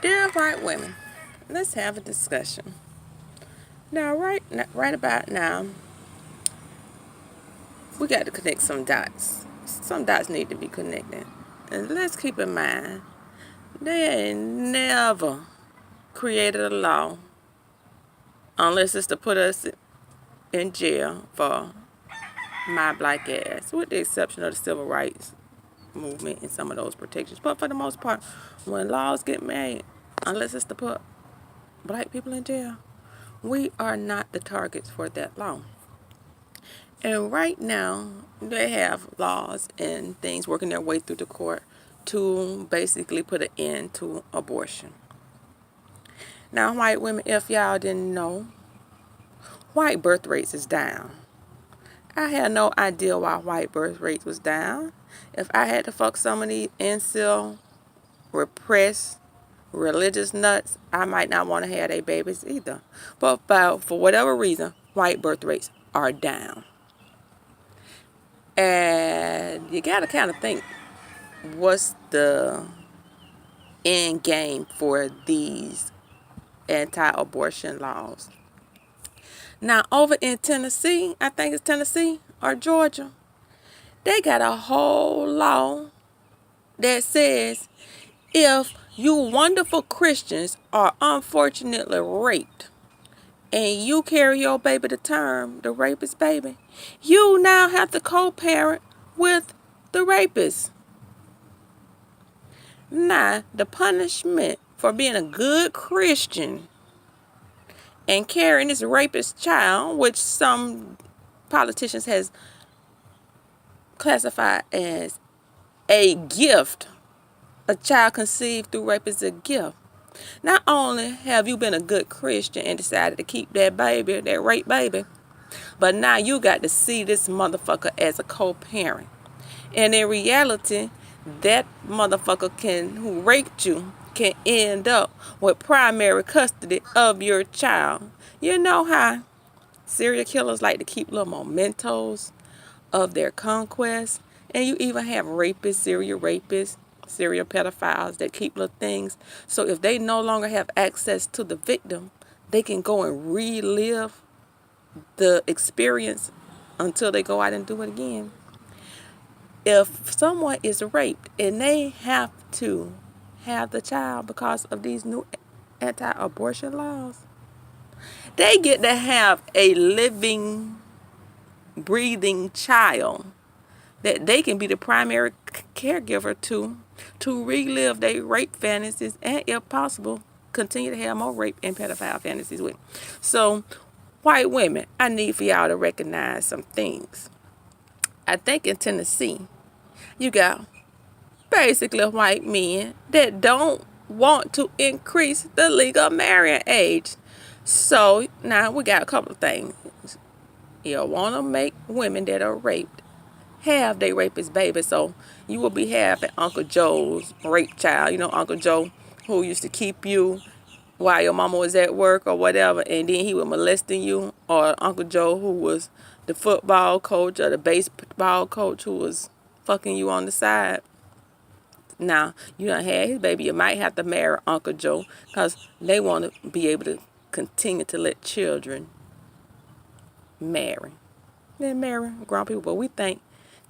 Dear white women, let's have a discussion. Now, right about now, we got to connect some dots. Some dots need to be connected. And let's keep in mind, they ain't never created a law unless it's to put us in jail for my black ass, with the exception of the civil rights movement and some of those protections. But for the most part, when laws get made, unless it's to put black people in jail, we are not the targets for that law. And right now, they have laws and things working their way through the court to basically put an end to abortion. Now, white women, if y'all didn't know, white birth rates is down. I had no idea why white birth rates was down. If I had to fuck some of these incel, repressed, religious nuts, I might not want to have their babies either. But for whatever reason, white birth rates are down. And you got to kind of think, what's the end game for these anti-abortion laws? Now, over in Tennessee, I think it's Tennessee or Georgia, they got a whole law that says if you wonderful Christians are unfortunately raped and you carry your baby to term, the rapist baby, you now have to co-parent with the rapist. Now, the punishment for being a good Christian and carrying this rapist child, which some politicians has classified as a gift, a child conceived through rape is a gift. Not only have you been a good Christian and decided to keep that baby, that rape baby, but now you got to see this motherfucker as a co-parent. And in reality, that motherfucker who raped you can end up with primary custody of your child. You know how serial killers like to keep little mementos of their conquest? And you even have rapists, serial pedophiles that keep little things. So if they no longer have access to the victim, they can go and relive the experience until they go out and do it again. If someone is raped and they have to have the child because of these new anti-abortion laws, they get to have a living, breathing child that they can be the primary caregiver to relive their rape fantasies and, if possible, continue to have more rape and pedophile fantasies with. So, white women, I need for y'all to recognize some things. I think in Tennessee, you got basically white men that don't want to increase the legal marriage age. So now we got a couple of things. You want to make women that are raped have their rapist baby. So you will be having Uncle Joe's rape child. You know, Uncle Joe who used to keep you while your mama was at work or whatever, and then he was molesting you. Or Uncle Joe who was the football coach or the baseball coach who was fucking you on the side. Now, you done had his baby. You might have to marry Uncle Joe because they want to be able to continue to let children marry. They marry grown people, but we think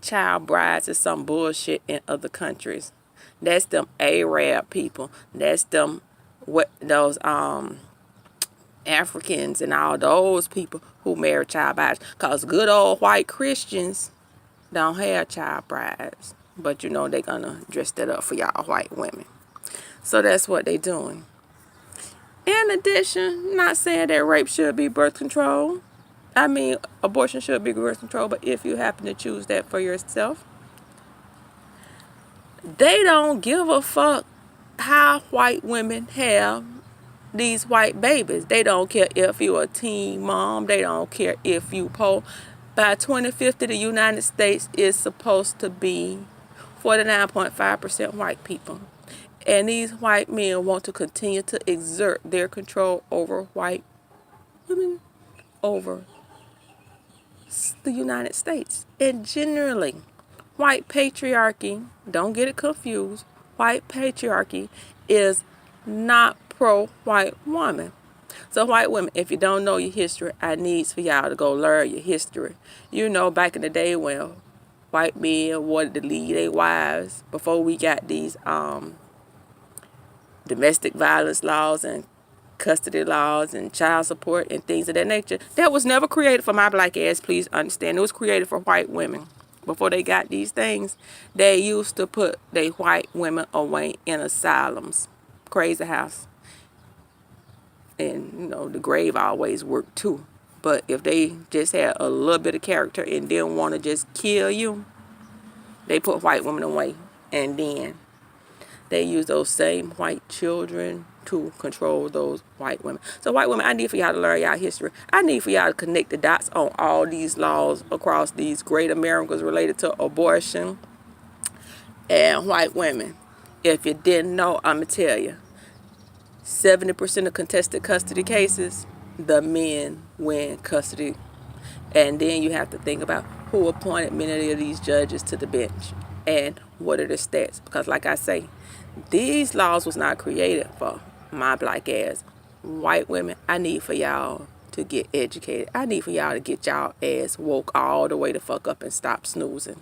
child brides is some bullshit in other countries. That's them Arab people. That's them those Africans and all those people who marry child brides. Because good old white Christians don't have child brides. But you know they're going to dress that up for y'all white women. So that's what they're doing. In addition, not saying that rape should be birth control. I mean, abortion should be birth control, but if you happen to choose that for yourself, they don't give a fuck how white women have these white babies. They don't care if you're a teen mom. They don't care if you poor. By 2050, the United States is supposed to be 49.5% white people. And these white men want to continue to exert their control over white women, over the United States. And generally, white patriarchy, don't get it confused, white patriarchy is not pro-white woman. So white women, if you don't know your history, I need for y'all to go learn your history. You know, back in the day when white men wanted to leave their wives, before we got these domestic violence laws and custody laws and child support and things of that nature, that was never created for my black ass, please understand. It was created for white women. Before they got these things, they used to put their white women away in asylums. Crazy house. And, you know, the grave always worked too. But if they just had a little bit of character and didn't want to just kill you, they put white women away. And then they use those same white children to control those white women. So white women, I need for y'all to learn y'all history. I need for y'all to connect the dots on all these laws across these great Americas related to abortion and white women. If you didn't know, I'm going to tell you. 70% of contested custody cases, the men win custody. And then you have to think about who appointed many of these judges to the bench and what are the stats. Because like I say, these laws was not created for my black ass. White women, I need for y'all to get educated. I need for y'all to get y'all ass woke all the way the fuck up and stop snoozing.